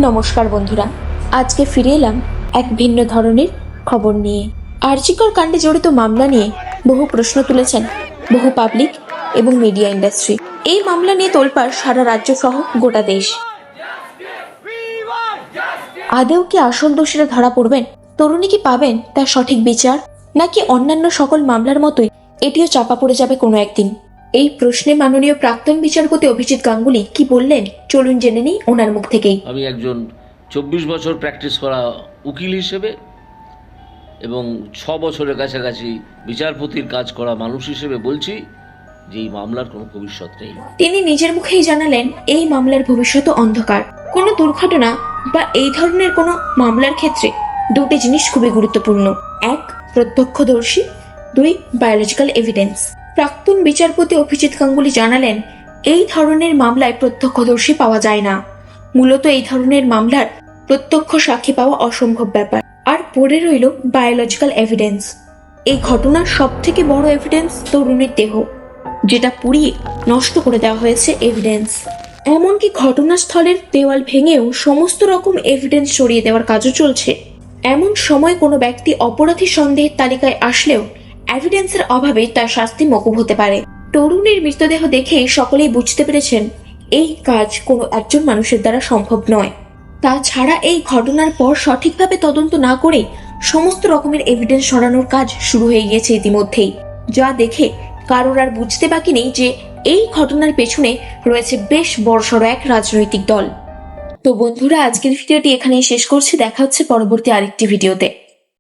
নমস্কার বন্ধুরা, আজকে ফিরে এলাম এক ভিন্ন ধরনের খবর নিয়ে। আরজিকর কাণ্ডে জড়িত মামলা নিয়ে বহু প্রশ্ন তুলেছেন বহু পাবলিক এবং মিডিয়া ইন্ডাস্ট্রি। এই মামলা নিয়ে তোলপাড় সারা রাজ্য সহ গোটা দেশ। আদেও কি আসল দোষীরা ধরা পড়বেন? তরুণী কি পাবেন তার সঠিক বিচার, নাকি অন্যান্য সকল মামলার মতোই এটিও চাপা পড়ে যাবে কোনো একদিন? এই প্রশ্নে মাননীয় প্রাক্তন বিচারপতি অভিজিৎ গাঙ্গুলি কি বললেন, চলুন জেনে নিই ওনার মুখ থেকেই। আমি একজন 24 বছর প্র্যাকটিস করা উকিল হিসেবে এবং 6 বছরের কাছাকাছি বিচারপতির কাজ করা মানুষ হিসেবে বলছি যে এই মামলার কোনো ভবিষ্যৎ নেই। তিনি নিজের মুখেই জানালেন এই মামলার ভবিষ্যৎ অন্ধকার। কোনো দুর্ঘটনা বা এই ধরনের কোনো মামলার ক্ষেত্রে দুটি জিনিস খুবই গুরুত্বপূর্ণ: এক, প্রত্যক্ষদর্শী; দুই, বায়োলজিক্যাল এভিডেন্স। প্রাক্তন বিচারপতি অভিজিৎ গাঙ্গুলি জানালেন, এই ধরনের মামলায় প্রত্যক্ষদর্শী পাওয়া যায় না। মূলত এই ধরনের মামলার প্রত্যক্ষ সাক্ষী পাওয়া অসম্ভব ব্যাপার। আর পড়ে রইল বায়োলজিক্যাল এভিডেন্স। এই ঘটনার সব থেকে বড় এভিডেন্স তরুণীর দেহ, যেটা পুড়িয়ে নষ্ট করে দেওয়া হয়েছে এভিডেন্স। এমনকি ঘটনাস্থলের দেওয়াল ভেঙেও সমস্ত রকম এভিডেন্স সরিয়ে দেওয়ার কাজও চলছে। এমন সময় কোনো ব্যক্তি অপরাধী সন্দেহের তালিকায় আসলেও এভিডেন্সের অভাবে তার শাস্তি মকুব হতে পারে। তরুণীর মৃতদেহ দেখে সকলেই বুঝতে পেরেছেন এই কাজ কোনো একজন মানুষের দ্বারা সম্ভব নয়। তাছাড়া এই ঘটনার পর সঠিকভাবে তদন্ত না করে সমস্ত রকমের এভিডেন্স সরানোর কাজ শুরু হয়ে গিয়েছে ইতিমধ্যেই, যা দেখে কারোর আর বুঝতে বাকি নেই যে এই ঘটনার পেছনে রয়েছে বেশ বড়সড় এক রাজনৈতিক দল। তো বন্ধুরা, আজকের ভিডিওটি এখানেই শেষ করছি। দেখা হচ্ছে পরবর্তী আরেকটি ভিডিওতে।